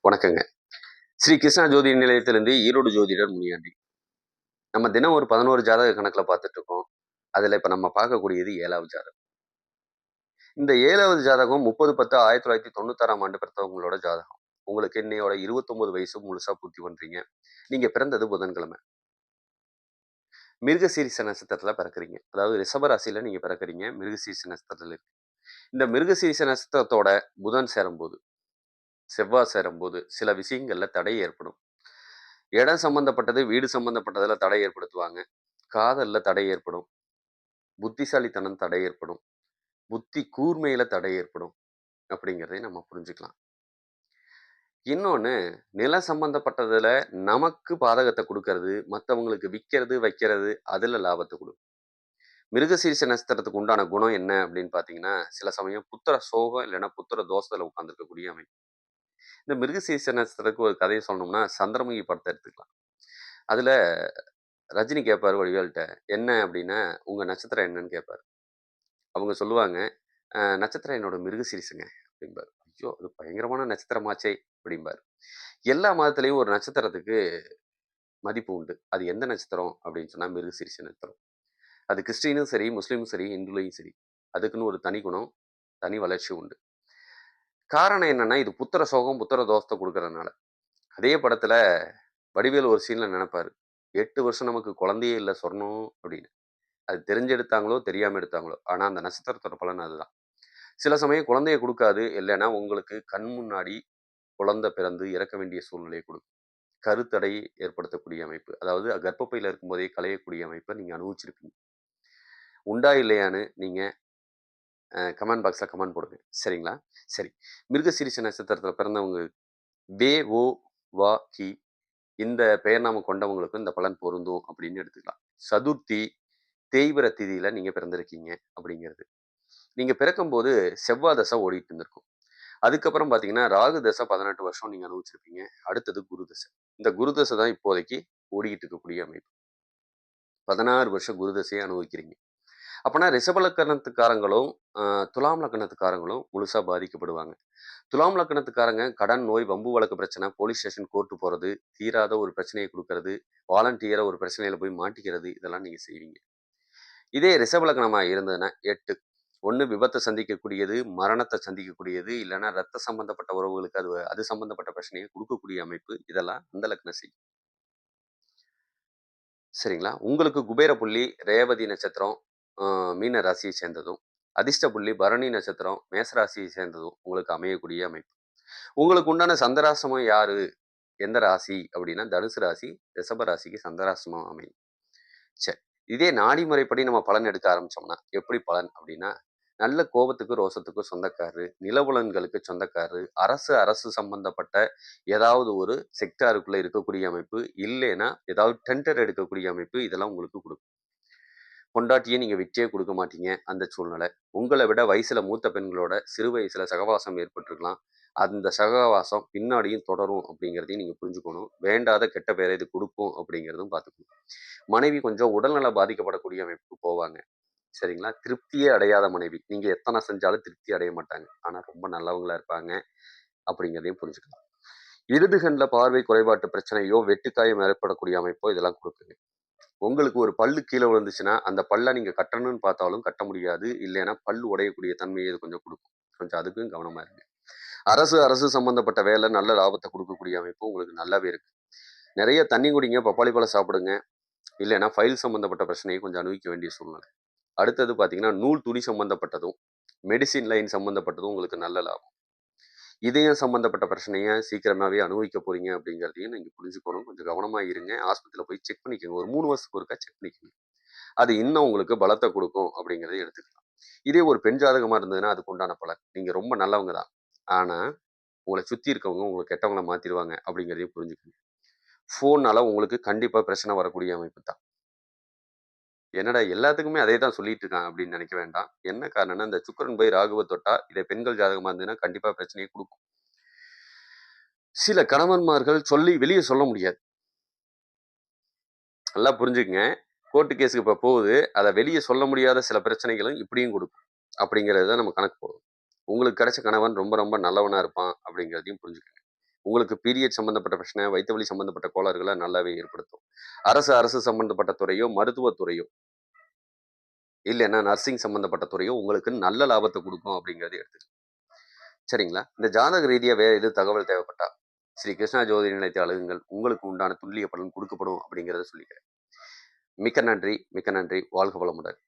வணக்கங்க. ஸ்ரீ கிருஷ்ணா ஜோதிட நிலையத்திலிருந்து ஈரோடு ஜோதிடர் முனியாண்டி. நம்ம தினம் ஒரு 11 ஜாதக கணக்குல பார்த்துட்டு இருக்கோம். அதுல இப்ப நம்ம பார்க்கக்கூடியது 7வது ஜாதகம். இந்த 7வது ஜாதகம் 30/10/1996ஆம் ஆண்டு பிறந்தவங்களோட ஜாதகம். உங்களுக்கு இன்னையோட 29 வயசு முழுசா பூர்த்தி பண்றீங்க. நீங்க பிறந்தது புதன்கிழமை. மிருகசீரிஷ நட்சத்திரத்துல பிறக்குறீங்க. அதாவது ரிஷப ராசியில நீங்க பிறக்குறீங்க. மிருகசீரிஷ நட்சத்திரத்துல இருக்கு. இந்த மிருகசீரிஷ நட்சத்திரத்தோட புதன் சேரும்போது, செவ்வாய் சேரும்போது சில விஷயங்கள்ல தடை ஏற்படும். இடம் சம்பந்தப்பட்டது, வீடு சம்பந்தப்பட்டதுல தடை ஏற்படுத்துவாங்க. காதல்ல தடை ஏற்படும். புத்திசாலித்தனம் தடை ஏற்படும். புத்தி கூர்மையில தடை ஏற்படும். அப்படிங்கிறதை நம்ம புரிஞ்சுக்கலாம். இன்னொன்னு, நிலம் சம்பந்தப்பட்டதுல நமக்கு பாதகத்தை குடுக்கறது, மத்தவங்களுக்கு விக்கிறது, வைக்கிறது, அதுல லாபத்தை குடுக்கும். மிருகசீரிஷ நட்சத்திரத்துக்கு உண்டான குணம் என்ன அப்படின்னு பார்த்தீங்கன்னா, சில சமயம் புத்திர சோகம் இல்லைன்னா புத்திர தோஷத்துல உட்கார்ந்திருக்கக்கூடிய அமைப்பு. இந்த மிருகசீரிஷ நட்சத்திரத்துக்கு ஒரு கதையை சொல்லணும்னா, சந்திரமுகி படத்தை எடுத்துக்கலாம். அதுல ரஜினி கேட்பாரு வடிவேல்ட்ட, "என்ன அப்படின்னா, உங்க நட்சத்திரம் என்னன்னு?" கேட்பாரு. அவங்க சொல்லுவாங்க, நட்சத்திரம் என்னோட மிருகசீரிஷங்க அப்படிம்பாரு. ஐயோ! அது பயங்கரமான நட்சத்திரமாச்சே அப்படிம்பாரு. எல்லா மதத்திலயும் ஒரு நட்சத்திரத்துக்கு மதிப்பு உண்டு. அது எந்த நட்சத்திரம் அப்படின்னு சொன்னா மிருகசீரிஷ நட்சத்திரம். அது கிறிஸ்டினும் சரி, முஸ்லீமும் சரி, இந்துலயும் சரி. அதுக்குன்னு ஒரு தனி குணம், தனி வளர்ச்சி உண்டு. காரணம் என்னன்னா, இது புத்திர சோகம், புத்திர தோஷத்த குடுக்கறதுனால. அதே படத்துல வடிவேலு ஒரு சீன்ல நெனைப்பாரு, 8 வருஷம் நமக்கு குழந்தையே இல்ல சொர்ணம் அப்படின்னு. அது தெரிஞ்சு எடுத்தாங்களோ, தெரியாம எடுத்தாங்களோ, ஆனா அந்த நட்சத்திரத்தோட பலன் அதுதான். சில சமயம் குழந்தைய குடுக்காது. இல்லைன்னா உங்களுக்கு கண் முன்னாடி குழந்தை பிறந்து இறக்க வேண்டிய சூழ்நிலையை கொடுக்கும். கருத்தடை ஏற்படுத்தக்கூடிய அமைப்பு. அதாவது கர்ப்பப்பையில இருக்கும்போதே களையக்கூடிய அமைப்பை நீங்க அனுபவிச்சிருப்பீங்க. உண்டா இல்லையான்னு நீங்க கமெண்ட் பாக்ஸ்ல கமெண்ட் போடுங்க. சரிங்களா? சரி. மிருகசீரிஷ நட்சத்திரத்துல பிறந்தவங்க வே, ஓ, வா, கி இந்த பெயர் நாமம் கொண்டவங்களுக்கும் இந்த பலன் பொருந்தும் அப்படின்னு எடுத்துக்கலாம். சதுர்த்தி, தேய்பிறை திதியில நீங்க பிறந்திருக்கீங்க அப்படிங்கிறது. நீங்க பிறக்கும்போது செவ்வாய் தசை ஓடிட்டு இருந்திருக்கும். அதுக்கப்புறம் பார்த்தீங்கன்னா, ராகு தசை 18 வருஷம் நீங்க அனுபவிச்சிருப்பீங்க. அடுத்தது குரு தசை. இந்த குரு தசை தான் இப்போதைக்கு ஓடிக்கிட்டு இருக்கக்கூடிய அமைப்பு. 16 வருஷம் குரு தசைய அனுபவிக்கிறீங்க. அப்பன்னா ரிஷப லக்கணத்துக்காரங்களும், துலாம் லக்கணத்துக்காரங்களும் முழுசா பாதிக்கப்படுவாங்க. துலாம் லக்கணத்துக்காரங்க கடன், நோய், வம்பு வழக்கு பிரச்சனை, போலீஸ் ஸ்டேஷன், கோர்ட் போறது, தீராத ஒரு பிரச்சனைய குடுக்கறது, வாலண்டியரா ஒரு பிரச்சனையில போய் மாட்டிக்கிறது, இதெல்லாம் நீங்க செய்வீங்க. இதே ரிஷப லக்னமா இருந்ததுன்னா 8. ஒண்ணு விபத்த சந்திக்கக்கூடியது, மரணத்த சந்திக்கக்கூடியது, இல்லன்னா ரத்த சம்பந்தப்பட்ட உறவுகளுக்கு அது அது சம்பந்தப்பட்ட பிரச்சனைய குடுக்கக்கூடிய அமைப்பு. இதெல்லாம் அந்த லக்னம் செய்யும். சரிங்களா? உங்களுக்கு குபேர புள்ளி ரேவதி நட்சத்திரம், அ மீன ராசியை சேர்ந்ததும், அதிர்ஷ்ட புள்ளி பரணி நட்சத்திரம், மேச ராசியை சேர்ந்ததும் உங்களுக்கு அமையக்கூடிய அமைப்பு. உங்களுக்கு உண்டான சந்திராஷ்டமம் யாரு? எந்த ராசி? அப்படின்னா தனுசு ராசி, ரிஷப ராசிக்கு சந்திராஷ்டமம் அமையும். சரி. இதே நாடி முறைப்படி நம்ம பலன் எடுக்க ஆரம்பிச்சோம்னா, எப்படி பலன் அப்படின்னா, நல்ல கோபத்துக்கு, ரோசத்துக்கும் சொந்தக்காரரு, நிலபுலன்களுக்கு சொந்தக்காரரு, அரசு சம்பந்தப்பட்ட ஏதாவது ஒரு செக்டாருக்குள்ள இருக்கக்கூடிய அமைப்பு, இல்லைன்னா ஏதாவது டெண்டர் எடுக்கக்கூடிய அமைப்பு, இதெல்லாம் உங்களுக்கு குடுக்கும். பொண்டாட்டிய நீங்க விட்டே குடுக்க மாட்டீங்க, அந்த சூழ்நிலை. உங்கள விட வயசுல மூத்த பெண்களோட சிறு வயசுல சகவாசம் ஏற்பட்டிருக்கலாம். அந்த சகவாசம் பின்னாடியும் தொடரும் அப்படிங்கிறதையும் நீங்க புரிஞ்சுக்கணும். வேண்டாத கெட்ட பெயரை இது குடுக்கும் அப்படிங்கிறதும் பார்த்துக்கணும். மனைவி கொஞ்சம் உடல்நல பாதிக்கப்படக்கூடிய அமைப்புக்கு போவாங்க. சரிங்களா? திருப்தியே அடையாத மனைவி. நீங்க எத்தன செஞ்சாலும் திருப்தி அடைய மாட்டாங்க. ஆனா ரொம்ப நல்லவங்களா இருப்பாங்க. அப்படிங்கிறதையும் புரிஞ்சுக்கலாம். இடது கண்ல பார்வை குறைபாட்டு பிரச்சனையோ, வெட்டுக்காயம் ஏற்படக்கூடிய அமைப்போ இதெல்லாம் குடுக்குங்க. உங்களுக்கு ஒரு பல்லு கீழ விழுந்துச்சுன்னா, அந்த பல்ல நீங்க கட்டணும்னு பார்த்தாலும் கட்ட முடியாது. இல்லைன்னா பல்லு உடையக்கூடிய தன்மையை இது கொஞ்சம் குடுக்கும். கொஞ்சம் அதுக்கும் கவனமா இருங்க. அரசு சம்பந்தப்பட்ட வேலை நல்ல லாபத்த குடுக்கக்கூடிய அமைப்பு உங்களுக்கு நல்லாவே இருக்கு. நெறைய தண்ணி குடிங்க, பப்பாளி பழம் சாப்பிடுங்க. இல்லைன்னா ஃபைல் சம்பந்தப்பட்ட பிரச்சனையை கொஞ்சம் அனுபவிக்க வேண்டிய சூழ்நிலை. அடுத்தது பார்த்தீங்கன்னா, நூல் துணி சம்பந்தப்பட்டதும், மெடிசின் லைன் சம்பந்தப்பட்டதும் உங்களுக்கு நல்ல லாபம். இதயம் சம்பந்தப்பட்ட பிரச்சனைய சீக்கிரமாவே அனுபவிக்க போறீங்க அப்படிங்கிறதையும் நீங்க புரிஞ்சுக்கணும். கொஞ்சம் கவனமா இருங்க. ஆஸ்பத்திரியில போய் செக் பண்ணிக்கங்க. ஒரு 3 வருஷத்துக்கு ஒருக்கா செக் பண்ணிக்கங்க. அது இன்னும் உங்களுக்கு பலத்த குடுக்கும் அப்படிங்கிறத எடுத்துக்கலாம். இதே ஒரு பெண் ஜாதகமா இருந்ததுன்னா, அதுக்கு உண்டான பலன். நீங்க ரொம்ப நல்லவங்க தான். ஆனா, உங்கள சுத்தி இருக்கவங்க உங்கள கெட்டவங்களா மாத்திருவாங்க அப்படிங்கிறதையும் புரிஞ்சுக்கங்க. ஃபோன்னால உங்களுக்கு கண்டிப்பா பிரச்சனை வரக்கூடிய அமைப்பு தான். என்னடா எல்லாத்துக்குமே அதே தான் சொல்லிட்டு இருக்கான் அப்படின்னு நினைக்க வேண்டாம். என்ன காரணம்னா, இந்த சுக்கிரன் போய் ராகுவ தொட்டா, இதே பெண்கள் ஜாதகமா இருந்ததுன்னா கண்டிப்பா பிரச்சனைய குடுக்கும். சில கணவன்மார்கள் சொல்லி வெளிய சொல்ல முடியாது. நல்லா புரிஞ்சுக்கங்க. கோர்ட் கேஸ்க்கு இப்ப போகுது. அத வெளிய சொல்ல முடியாத சில பிரச்சனைகளும் இப்படியும் குடுக்கும். அப்படிங்கிறத நம்ம கணக்கு போடுவோம். உங்களுக்கு கிடைச்ச கணவன் ரொம்ப ரொம்ப நல்லவனா இருப்பான் அப்படிங்கிறதையும் புரிஞ்சுக்கங்க. உங்களுக்கு பீரியட் சம்மந்தப்பட்ட பிரச்சனை, வயித்து வலி சம்மந்தப்பட்ட கோளாறுகள நல்லாவே ஏற்படுத்தும். அரசு சம்மந்தப்பட்ட துறையோ, மருத்துவத் துறையோ, இல்லன்னா நர்சிங் சம்மந்தப்பட்ட துறையோ உங்களுக்கு நல்ல லாபத்த குடுக்கும் அப்படிங்கிறத எடுத்துக்கங்க. சரிங்களா? இந்த ஜாதக ரீதியா வேற எதுவும் தகவல் தேவைப்பட்டா, ஸ்ரீ கிருஷ்ணா ஜோதிட நிலையத்தை அணுகுங்கள். உங்களுக்கு உண்டான துல்லிய பலன் குடுக்கப்படும் அப்படிங்கிறத சொல்லிக்கிறேன். மிக்க நன்றி, மிக்க நன்றி. வாழ்க வளமுடன்.